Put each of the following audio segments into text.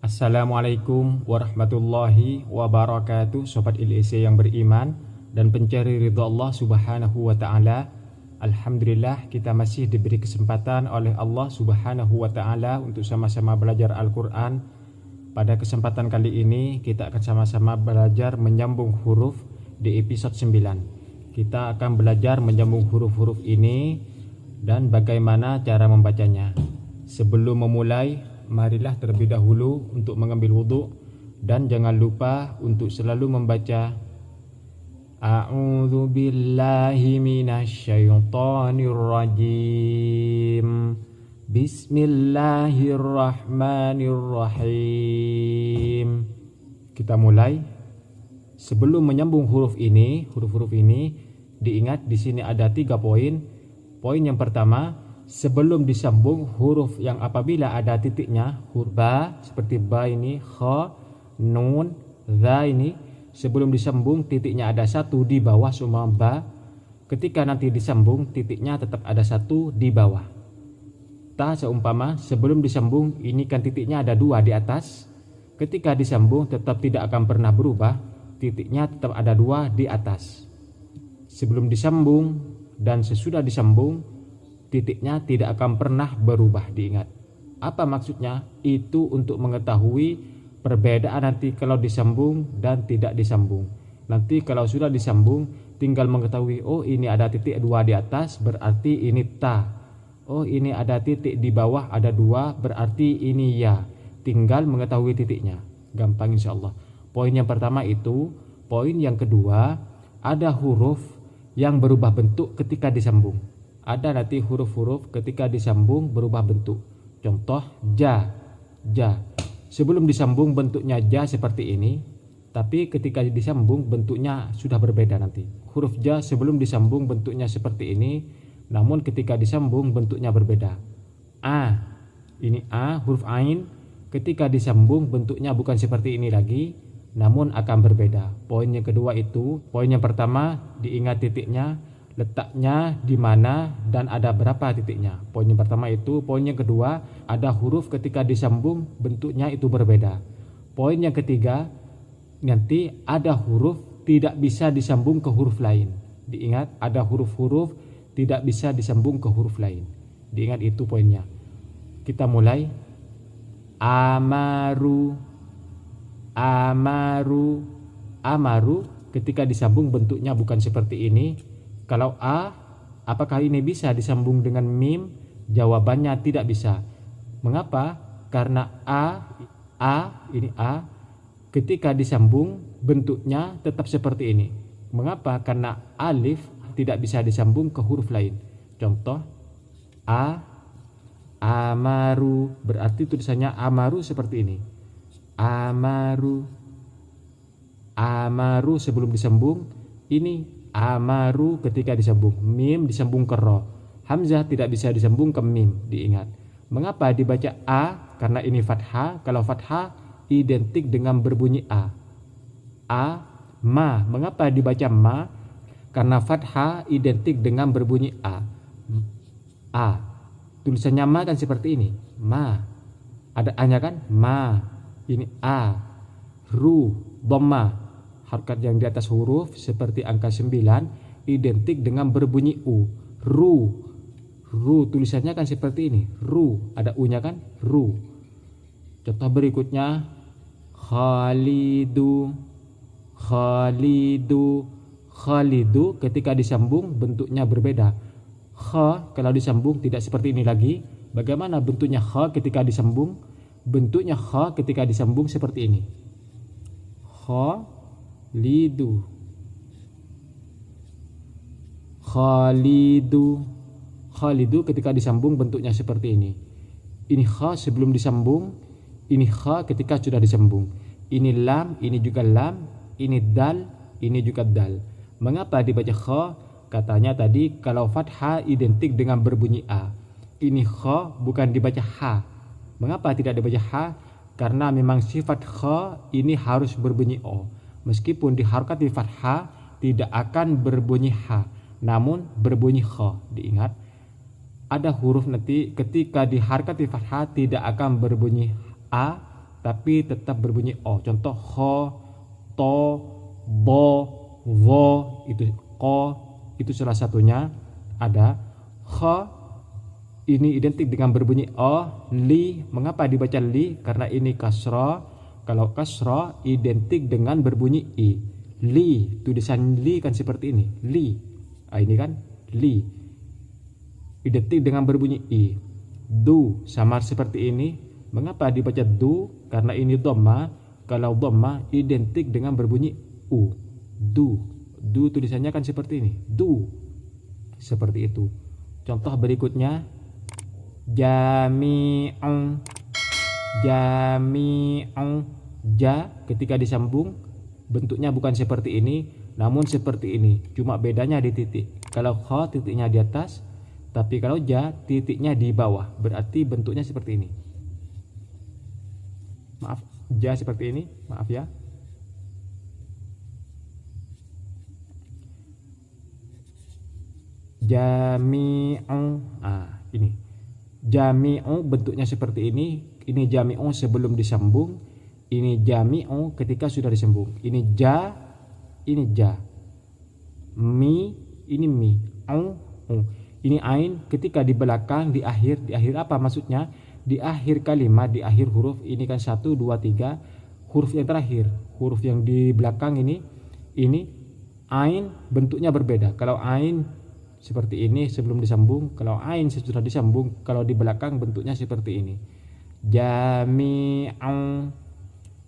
Assalamualaikum warahmatullahi wabarakatuh, Sobat ILC yang beriman dan pencari ridha Allah subhanahu wa ta'ala. Alhamdulillah kita masih diberi kesempatan oleh Allah subhanahu wa ta'ala untuk sama-sama belajar Al-Quran. Pada kesempatan kali ini kita akan sama-sama belajar menyambung huruf di episode 9. Kita akan belajar menyambung huruf-huruf ini dan bagaimana cara membacanya. Sebelum memulai, marilah terlebih dahulu untuk mengambil wudhu dan jangan lupa untuk selalu membaca A'udzu billahi minasyaitonir rajim. Bismillahirrahmanirrahim. Kita mulai. Sebelum menyambung huruf-huruf ini diingat di sini ada 3 poin. Poin yang pertama, sebelum disambung huruf yang apabila ada titiknya, huruf ba seperti ba ini, kha, nun, za ini, sebelum disambung titiknya ada 1 di bawah semua ba. Ketika nanti disambung titiknya tetap ada 1 di bawah. Ta seumpama sebelum disambung ini kan titiknya ada 2 di atas. Ketika disambung tetap tidak akan pernah berubah, titiknya tetap ada 2 di atas. Sebelum disambung dan sesudah disambung titiknya tidak akan pernah berubah, diingat. Apa maksudnya? Itu untuk mengetahui perbedaan nanti kalau disambung dan tidak disambung. Nanti kalau sudah disambung tinggal mengetahui, oh ini ada titik 2 di atas berarti ini ta. Oh ini ada titik di bawah ada 2 berarti ini ya. Tinggal mengetahui titiknya. Gampang insyaallah. Poin yang pertama itu. Poin yang kedua, ada huruf yang berubah bentuk ketika disambung. Ada nanti huruf-huruf ketika disambung berubah bentuk. Contoh ja. Sebelum disambung bentuknya ja seperti ini, tapi ketika disambung bentuknya sudah berbeda nanti. Huruf ja sebelum disambung bentuknya seperti ini, namun ketika disambung bentuknya berbeda. A, ini a, huruf ain, ketika disambung bentuknya bukan seperti ini lagi, namun akan berbeda. Poin yang kedua itu, poin yang pertama diingat titiknya, letaknya di mana dan ada berapa titiknya. Poin yang pertama itu. Poin yang kedua, ada huruf ketika disambung bentuknya itu berbeda. Poin yang ketiga, nanti ada huruf tidak bisa disambung ke huruf lain. Diingat ada huruf-huruf tidak bisa disambung ke huruf lain. Diingat itu poinnya. Kita mulai. Amaru ketika disambung bentuknya bukan seperti ini. Kalau a, apakah ini bisa disambung dengan mim? Jawabannya tidak bisa. Mengapa? Karena ini a ketika disambung bentuknya tetap seperti ini. Mengapa? Karena alif tidak bisa disambung ke huruf lain. Contoh amaru berarti tulisannya amaru seperti ini. Amaru sebelum disambung ini amaru ketika disambung. Mim disambung ke ro. Hamzah tidak bisa disambung ke mim, diingat. Mengapa dibaca a? Karena ini fathah. Kalau fathah identik dengan berbunyi a. Ma. Mengapa dibaca ma? Karena fathah identik dengan berbunyi a. Tulisannya ma kan seperti ini. Ma. Ada a-nya kan? Ma. Ini a. Ru, dhamma. Harokat yang di atas huruf seperti angka 9 identik dengan berbunyi u. Ru tulisannya kan seperti ini. Ru, ada u-nya kan? Ru. Contoh berikutnya Khalidu ketika disambung bentuknya berbeda. Kha kalau disambung tidak seperti ini lagi. Bagaimana bentuknya kha ketika disambung? Bentuknya kha ketika disambung seperti ini. Khalidu ketika disambung bentuknya seperti ini. Ini kha sebelum disambung, ini kha ketika sudah disambung. Ini lam, ini juga lam, ini dal, ini juga dal. Mengapa dibaca kha? Katanya tadi kalau fathah identik dengan berbunyi a. Ini kha bukan dibaca ha. Mengapa tidak dibaca ha? Karena memang sifat kha ini harus berbunyi o. Meskipun diharokat di fathah tidak akan berbunyi ha, namun berbunyi kha. Diingat ada huruf nanti ketika diharokat di fathah tidak akan berbunyi a, tapi tetap berbunyi o. Contoh ho, to, bo, vo, itu ko, itu salah satunya. Ada ho, ini identik dengan berbunyi o. Li, mengapa dibaca li? Karena ini kasro. Kalau kasro identik dengan berbunyi i. Li, tulisan li kan seperti ini, li. Ini kan li, identik dengan berbunyi i. Du, samar seperti ini. Mengapa dibaca du? Karena ini dhamma. Kalau dhamma identik dengan berbunyi u. Du, du tulisannya kan seperti ini, du. Seperti itu. Contoh berikutnya, jami'un. Jami'un. Ja ketika disambung bentuknya bukan seperti ini, namun seperti ini. Cuma bedanya di titik. Kalau kho titiknya di atas, tapi kalau ja titiknya di bawah. Berarti bentuknya seperti ini. Maaf, ja seperti ini, maaf ya. Jami'u, ini jami'u bentuknya seperti ini. Ini jami'u sebelum disambung, ini jami'u ketika sudah disambung. Ini ja, ini ja. Mi, ini mi. Ini ain ketika di belakang, di akhir apa maksudnya? Di akhir kalimat, di akhir huruf. Ini kan 1, 2, 3 huruf yang terakhir. Huruf yang di belakang ini ain bentuknya berbeda. Kalau ain seperti ini sebelum disambung, kalau ain sesudah disambung, kalau di belakang bentuknya seperti ini. Jami'un.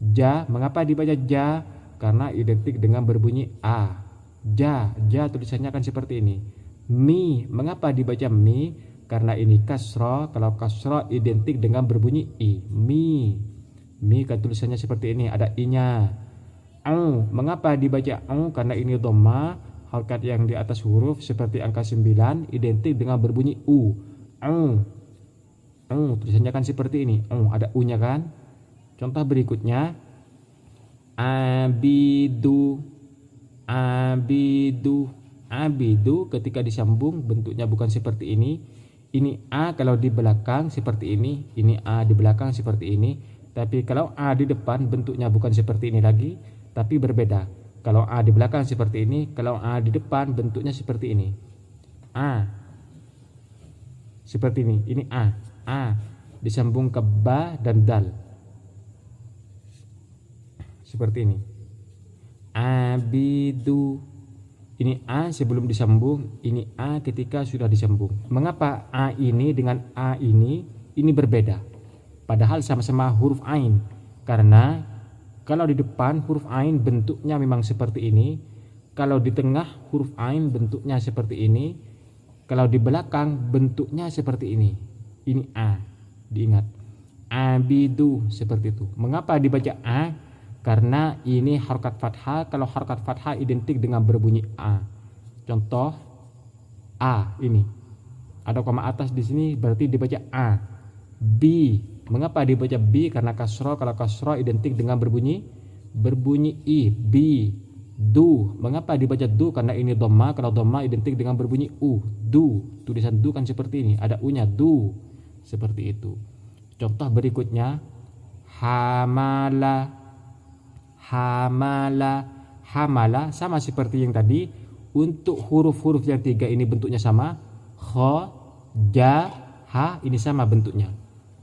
Ja, mengapa dibaca ja? Karena identik dengan berbunyi a. Ja, ja tulisannya kan seperti ini. Mi, mengapa dibaca mi? Karena ini kasro. Kalau kasro identik dengan berbunyi i. Mi, mi kan tulisannya seperti ini, ada i-nya. Mengapa dibaca karena ini dhamma. Harakat yang di atas huruf seperti angka 9 identik dengan berbunyi u. Tulisannya kan seperti ini. Ada u-nya kan. Contoh berikutnya, abidu. Abidu. Abidu ketika disambung bentuknya bukan seperti ini. Ini a kalau di belakang seperti ini. Ini a di belakang seperti ini. Tapi kalau a di depan bentuknya bukan seperti ini lagi, tapi berbeda. Kalau a di belakang seperti ini, kalau a di depan bentuknya seperti ini. A seperti ini. Ini a disambung ke ba dan dal. Seperti ini. Abidu. Ini a sebelum disambung, ini a ketika sudah disambung. Mengapa a ini dengan a ini berbeda? Padahal sama-sama huruf ain. Karena kalau di depan huruf ain bentuknya memang seperti ini. Kalau di tengah huruf ain bentuknya seperti ini. Kalau di belakang bentuknya seperti ini. Ini a, diingat. Abidu seperti itu. Mengapa dibaca a? Karena ini harakat fathah. Kalau harakat fathah identik dengan berbunyi a. Contoh a ini. Ada koma atas di sini berarti dibaca a. Bi. Mengapa dibaca bi? Karena kasro. Kalau kasro identik dengan berbunyi i. Bi. Du. Mengapa dibaca du? Karena ini dhamma. Kalau dhamma identik dengan berbunyi u. Du. Tulisan du kan seperti ini. Ada u-nya, du. Seperti itu. Contoh berikutnya, hamala. Hamala. Hamala sama seperti yang tadi. Untuk huruf-huruf yang 3 ini bentuknya sama. Kho, ja, ha ini sama bentuknya.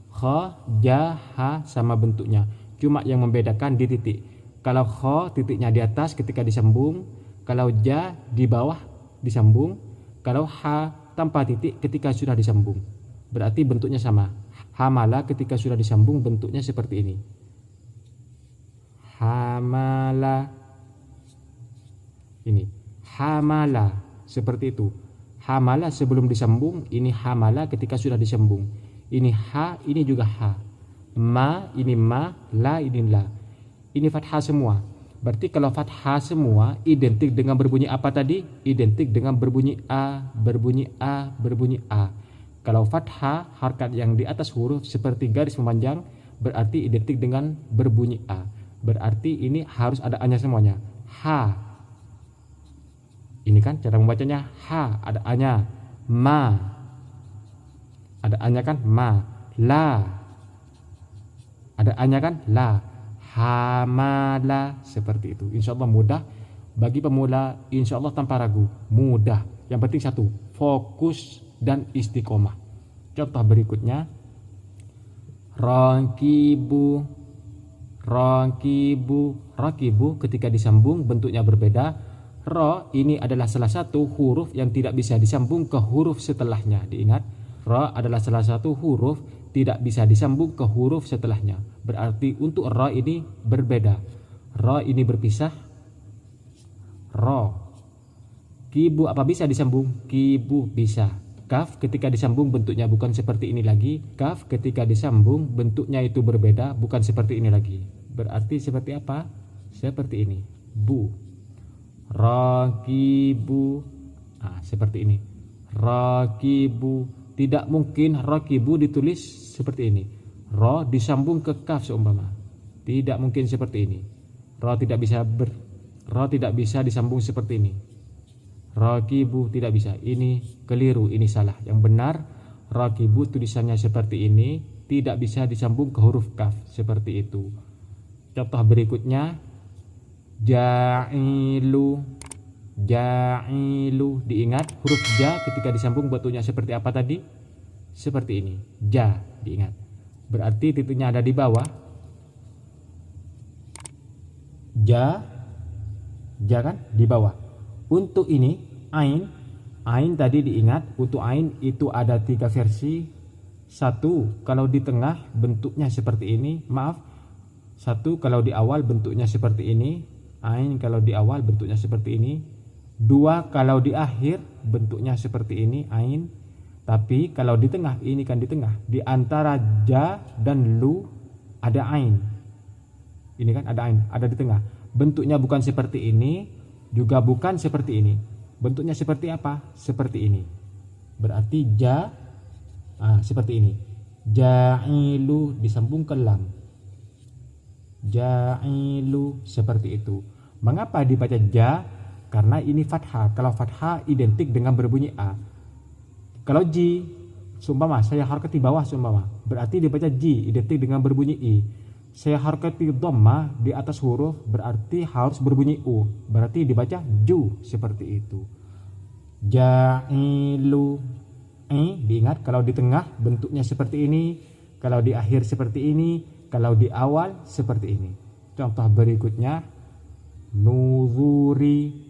Kho, ja, ha sama bentuknya. Cuma yang membedakan di titik. Kalau kho titiknya di atas ketika disambung. Kalau ja di bawah disambung. Kalau ha tanpa titik ketika sudah disambung. Berarti bentuknya sama. Hamala ketika sudah disambung bentuknya seperti ini. Hamala. Ini. Hamala. Seperti itu. Hamala sebelum disambung. Ini hamala ketika sudah disambung. Ini ha, ini juga ha. Ma, ini ma. La, ini la. Ini fathah semua. Berarti kalau fathah semua identik dengan berbunyi apa tadi? Identik dengan berbunyi a, berbunyi a, berbunyi a. Kalau fathah harakat yang di atas huruf seperti garis memanjang berarti identik dengan berbunyi a. Berarti ini harus ada a-nya semuanya. Ha. Ini kan cara membacanya ha, ada a-nya. Ma. Ada a-nya kan ma. La. Ada A-nya kan? La. Hamala, seperti itu. Insya Allah mudah. Bagi pemula, insya Allah tanpa ragu. Mudah. Yang penting satu, fokus dan istiqomah. Contoh berikutnya. Rakibu. Rakibu. Rakibu ketika disambung bentuknya berbeda. Ra ini adalah salah satu huruf yang tidak bisa disambung ke huruf setelahnya. Diingat, ra adalah salah satu huruf tidak bisa disambung ke huruf setelahnya. Berarti untuk ra ini berbeda. Ra ini berpisah. Ra. Kibu apa bisa disambung? Kibu bisa. Kaf ketika disambung bentuknya bukan seperti ini lagi. Kaf ketika disambung bentuknya itu berbeda, bukan seperti ini lagi. Berarti seperti apa? Seperti ini. Bu. Rakibu. Seperti ini. Rakibu. Tidak mungkin rakibu ditulis seperti ini. Ra disambung ke kaf seumpama. Tidak mungkin seperti ini. Ra tidak bisa disambung seperti ini. Rakibu tidak bisa. Ini keliru, ini salah. Yang benar rakibu tulisannya seperti ini, tidak bisa disambung ke huruf kaf seperti itu. Contoh berikutnya, ja'ilu. Ja'ilu, diingat huruf ja ketika disambung bentuknya seperti apa tadi? Seperti ini. Ja, diingat. Berarti titiknya ada di bawah. Ja kan di bawah. Untuk ini ain tadi diingat, untuk ain itu ada 3 versi. Satu kalau di tengah bentuknya seperti ini, satu kalau di awal bentuknya seperti ini, ain kalau di awal bentuknya seperti ini. 2 kalau di akhir bentuknya seperti ini, ain. Tapi kalau di tengah, ini kan di tengah, di antara ja dan lu ada ain. Ini kan ada ain, ada di tengah. Bentuknya bukan seperti ini, juga bukan seperti ini. Bentuknya seperti apa? Seperti ini. Berarti ja, seperti ini. Ja'ilu disambung ke lam. Ja'ilu, seperti itu. Mengapa dibaca ja? Karena ini fathah. Kalau fathah identik dengan berbunyi a. Kalau ji, seumpama saya harokat di bawah seumpama, berarti dibaca ji, identik dengan berbunyi i. Saya harokati dhamma di atas huruf, berarti harus berbunyi u, berarti dibaca ju, seperti itu. Ja'ilu. Diingat kalau di tengah bentuknya seperti ini, kalau di akhir seperti ini, kalau di awal seperti ini. Contoh berikutnya, nuzuri.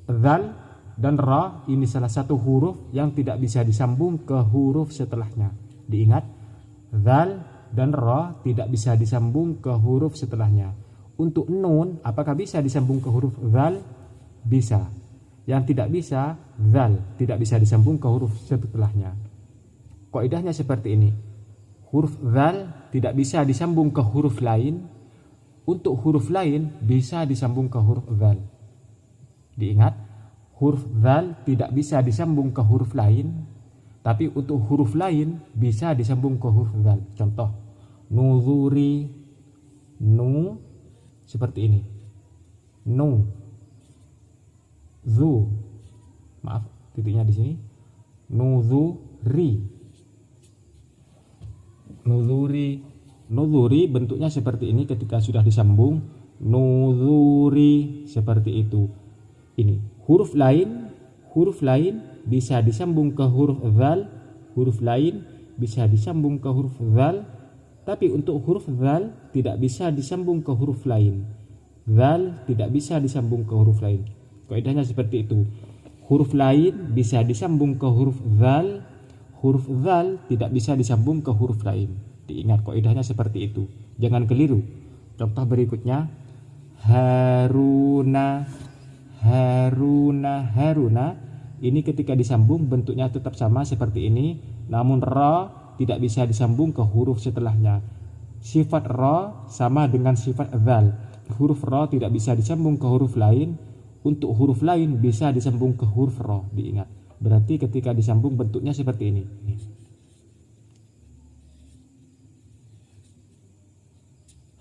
Zal dan ra ini salah satu huruf yang tidak bisa disambung ke huruf setelahnya. Diingat, zal dan ra tidak bisa disambung ke huruf setelahnya. Untuk nun, apakah bisa disambung ke huruf zal? Bisa. Yang tidak bisa, zal tidak bisa disambung ke huruf setelahnya. Kaidahnya seperti ini. Huruf zal tidak bisa disambung ke huruf lain. Untuk huruf lain bisa disambung ke huruf zal. Diingat, huruf zal tidak bisa disambung ke huruf lain, tapi untuk huruf lain bisa disambung ke huruf zal. Contoh, nuzuri. Nu seperti ini. Nu. Zu. Maaf, titiknya di sini. Nuzuri. Nuzuri. Nuzuri bentuknya seperti ini ketika sudah disambung. Nuzuri, seperti itu. Ini huruf lain bisa disambung ke huruf zal, huruf lain bisa disambung ke huruf zal, tapi untuk huruf zal tidak bisa disambung ke huruf lain. Zal tidak bisa disambung ke huruf lain. Kaidahnya seperti itu. Huruf lain bisa disambung ke huruf zal tidak bisa disambung ke huruf lain. Diingat kaidahnya seperti itu. Jangan keliru. Contoh berikutnya, Haruna. Ini ketika disambung bentuknya tetap sama seperti ini, namun ra tidak bisa disambung ke huruf setelahnya. Sifat ra sama dengan sifat zal. Huruf ra tidak bisa disambung ke huruf lain. Untuk huruf lain bisa disambung ke huruf ra. Diingat. Berarti ketika disambung bentuknya seperti ini.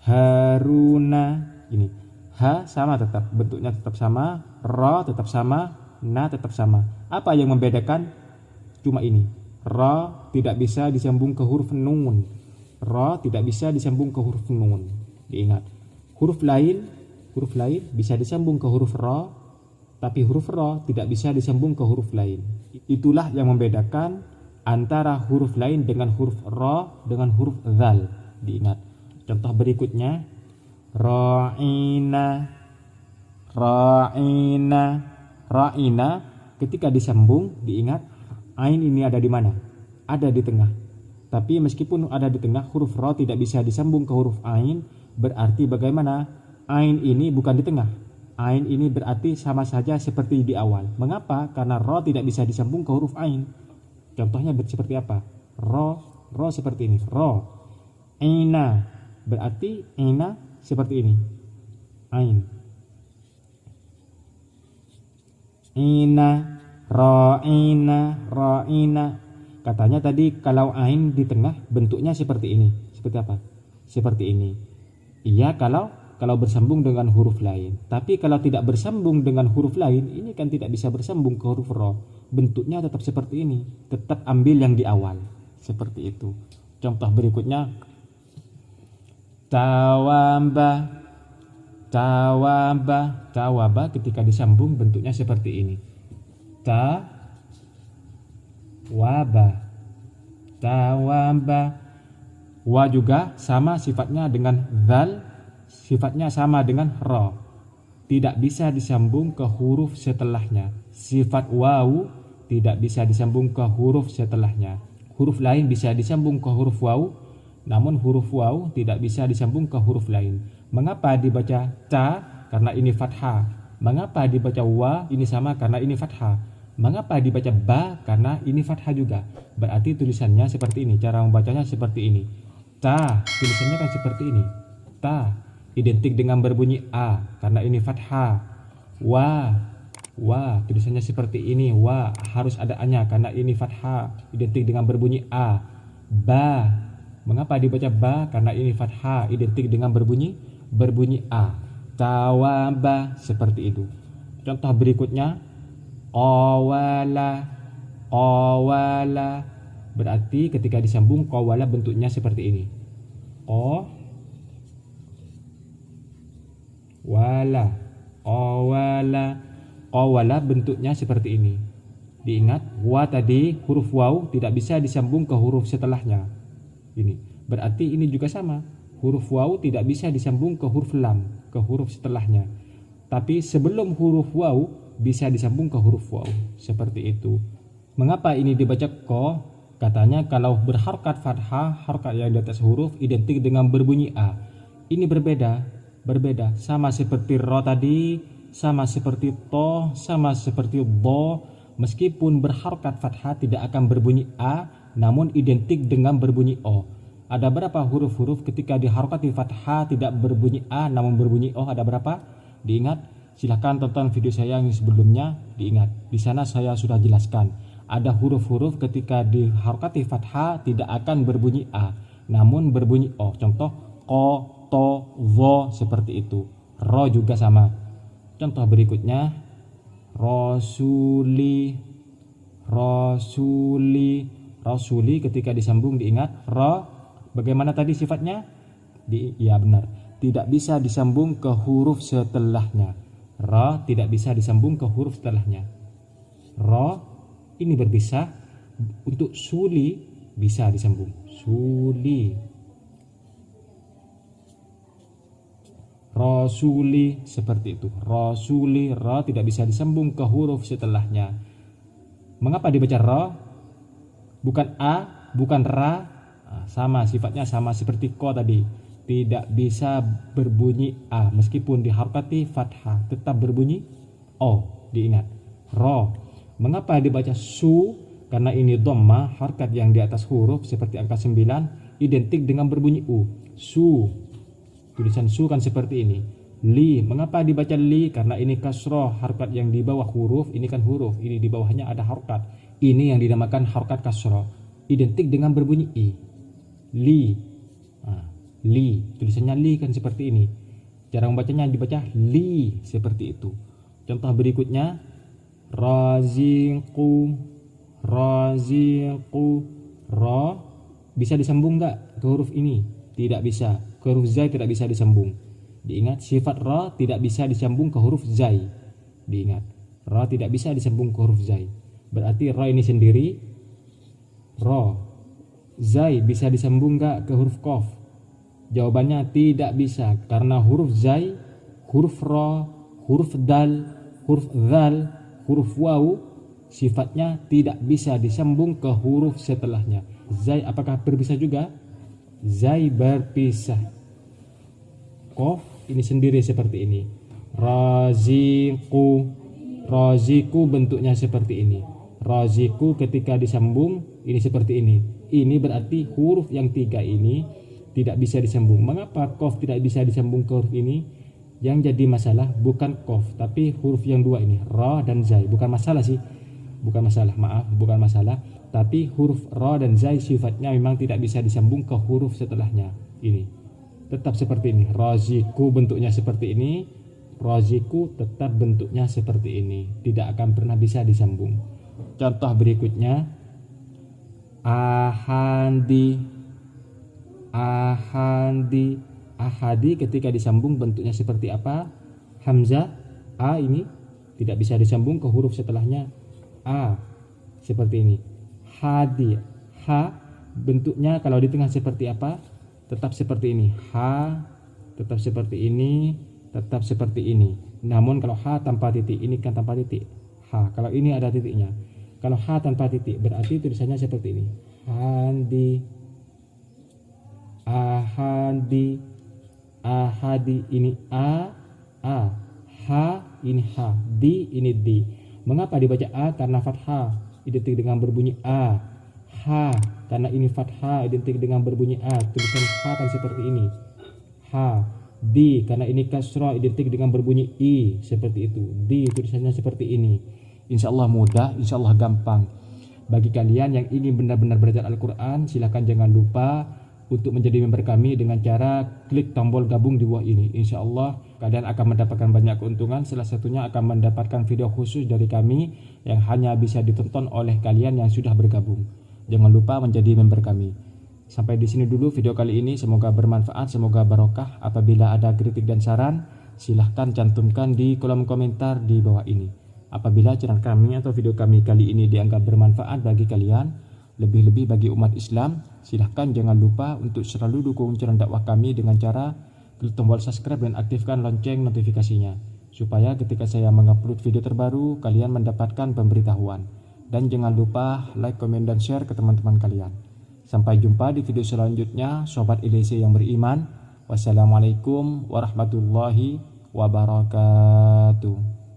Haruna. Ini ha sama tetap, bentuknya tetap sama, ra tetap sama, na tetap sama. Apa yang membedakan? Cuma ini. Ra tidak bisa disambung ke huruf nun. Ra tidak bisa disambung ke huruf nun. Diingat. Huruf lain bisa disambung ke huruf ra, tapi huruf ra tidak bisa disambung ke huruf lain. Itulah yang membedakan antara huruf lain dengan huruf ra dengan huruf dzal. Diingat. Contoh berikutnya, ra'ina. Ra'ina ketika disambung, diingat ain ini ada di mana? Ada di tengah. Tapi meskipun ada di tengah, huruf ra tidak bisa disambung ke huruf ain. Berarti bagaimana? Ain ini bukan di tengah. Ain ini berarti sama saja seperti di awal. Mengapa? Karena ra tidak bisa disambung ke huruf ain. Contohnya seperti apa? Ra seperti ini. Ra. Ina berarti ina seperti ini. Ain. Ina, ra'ina. Katanya tadi kalau ain di tengah bentuknya seperti ini. Seperti apa? Seperti ini. Iya kalau bersambung dengan huruf lain. Tapi kalau tidak bersambung dengan huruf lain, ini kan tidak bisa bersambung ke huruf ra. Bentuknya tetap seperti ini. Tetap ambil yang di awal. Seperti itu. Contoh berikutnya, Tawaba ketika disambung bentuknya seperti ini. Tawaba. Wa juga sama sifatnya dengan dzal, sifatnya sama dengan ra. Tidak bisa disambung ke huruf setelahnya. Sifat wawu tidak bisa disambung ke huruf setelahnya. Huruf lain bisa disambung ke huruf wawu, namun huruf wawu tidak bisa disambung ke huruf lain. Mengapa dibaca ta? Karena ini fathah. Mengapa dibaca wa? Ini sama karena ini fathah. Mengapa dibaca ba? Karena ini fathah juga. Berarti tulisannya seperti ini. Cara membacanya seperti ini. Ta, tulisannya kan seperti ini. Ta, identik dengan berbunyi a karena ini fathah. Wa, tulisannya seperti ini. Wa, harus ada a-nya karena ini fathah. Identik dengan berbunyi a. Ba, mengapa dibaca ba? Karena ini fathah. Identik dengan berbunyi a. Tawaba, seperti itu. Contoh berikutnya, qawala. Berarti ketika disambung qawala bentuknya seperti ini. Qawala bentuknya seperti ini. Diingat, wa tadi huruf waw tidak bisa disambung ke huruf setelahnya. Ini. Berarti ini juga sama. Huruf waw tidak bisa disambung ke huruf lam, ke huruf setelahnya. Tapi sebelum huruf waw bisa disambung ke huruf waw. Seperti itu. Mengapa ini dibaca ko? Katanya kalau berharokat fathah, harokat yang di atas huruf identik dengan berbunyi a. Ini berbeda. Sama seperti ro tadi, sama seperti to, sama seperti bo. Meskipun berharokat fathah tidak akan berbunyi a, namun identik dengan berbunyi o. Ada berapa huruf-huruf ketika diharokati fathah tidak berbunyi a namun berbunyi o? Ada berapa? Diingat? Silahkan tonton video saya yang sebelumnya. Diingat, di sana saya sudah jelaskan. Ada huruf-huruf ketika diharokati fathah tidak akan berbunyi a namun berbunyi o. Contoh ko, to, vo, seperti itu. Ro juga sama. Contoh berikutnya, rasuli ketika disambung, diingat ro. Bagaimana tadi sifatnya? Ya benar. Tidak bisa disambung ke huruf setelahnya. Ra tidak bisa disambung ke huruf setelahnya. Ra ini berpisah. Untuk suli bisa disambung. Suli. Rasuli seperti itu. Rasuli, ra tidak bisa disambung ke huruf setelahnya. Mengapa dibaca ra? Bukan a, bukan ra. Sama sifatnya sama seperti ko tadi, tidak bisa berbunyi a meskipun diharokati fathah tetap berbunyi o. Diingat ro. Mengapa dibaca su? Karena ini dhamma, harokat yang di atas huruf seperti angka 9 identik dengan berbunyi u. Su, tulisan su kan seperti ini. Li, mengapa dibaca li? Karena ini kasroh, harokat yang di bawah huruf ini kan huruf, ini di bawahnya ada harokat. Ini yang dinamakan harokat kasroh, identik dengan berbunyi i. Li, tulisannya li kan seperti ini. Cara membacanya dibaca li seperti itu. Contoh berikutnya, raziqu. Raziqu. Ra bisa disambung nggak ke huruf ini? Tidak bisa. Ke huruf zai tidak bisa disambung. Diingat, sifat ra tidak bisa disambung ke huruf zai. Diingat, ra tidak bisa disambung ke huruf zai. Berarti ra ini sendiri ra. Zai bisa disambung nggak ke huruf qaf? Jawabannya tidak bisa, karena huruf zai, huruf ra, huruf dal, huruf dzal, huruf waw sifatnya tidak bisa disambung ke huruf setelahnya. Zai apakah berpisah juga? Zai berpisah. Qaf ini sendiri seperti ini. Raziqu. Raziqu bentuknya seperti ini. Raziqu ketika disambung ini seperti ini. Ini berarti huruf yang 3 ini tidak bisa disambung. Mengapa qaf tidak bisa disambung ke huruf ini? Yang jadi masalah bukan qaf, tapi huruf yang 2 ini, ra dan zai. Bukan masalah sih. Bukan masalah, maaf, bukan masalah. Tapi huruf ra dan zai sifatnya memang tidak bisa disambung ke huruf setelahnya. Ini tetap seperti ini. Raziqu bentuknya seperti ini. Raziqu tetap bentuknya seperti ini. Tidak akan pernah bisa disambung. Contoh berikutnya, ahandi. Ahandi. Ahadi ketika disambung bentuknya seperti apa? Hamzah a ini tidak bisa disambung ke huruf setelahnya. A seperti ini. Hadi. Ha bentuknya kalau di tengah seperti apa? Tetap seperti ini. Ha tetap seperti ini, tetap seperti ini. Namun kalau ha tanpa titik, ini kan tanpa titik. Ha, kalau ini ada titiknya. Kalau ha tanpa titik berarti tulisannya seperti ini. Handi. Ahadi. Ahadi ini a, ha ini ha, di ini di. Mengapa dibaca a? Karena fathah identik dengan berbunyi a. Ha karena ini fathah identik dengan berbunyi a. Tulisan ha kan seperti ini. Ha. Di karena ini kasrah identik dengan berbunyi i, seperti itu. Di tulisannya seperti ini. Insya Allah mudah, insya Allah gampang. Bagi kalian yang ingin benar-benar belajar Al-Quran, silakan jangan lupa untuk menjadi member kami dengan cara klik tombol gabung di bawah ini. Insya Allah kalian akan mendapatkan banyak keuntungan. Salah satunya akan mendapatkan video khusus dari kami yang hanya bisa ditonton oleh kalian yang sudah bergabung. Jangan lupa menjadi member kami. Sampai di sini dulu video kali ini. Semoga bermanfaat, semoga barokah. Apabila ada kritik dan saran, silahkan cantumkan di kolom komentar di bawah ini. Apabila channel kami atau video kami kali ini dianggap bermanfaat bagi kalian, lebih-lebih bagi umat Islam, silahkan jangan lupa untuk selalu dukung channel dakwah kami dengan cara klik tombol subscribe dan aktifkan lonceng notifikasinya, supaya ketika saya mengupload video terbaru kalian mendapatkan pemberitahuan. Dan jangan lupa like, komen, dan share ke teman-teman kalian. Sampai jumpa di video selanjutnya, Sobat IDC yang beriman. Wassalamualaikum warahmatullahi wabarakatuh.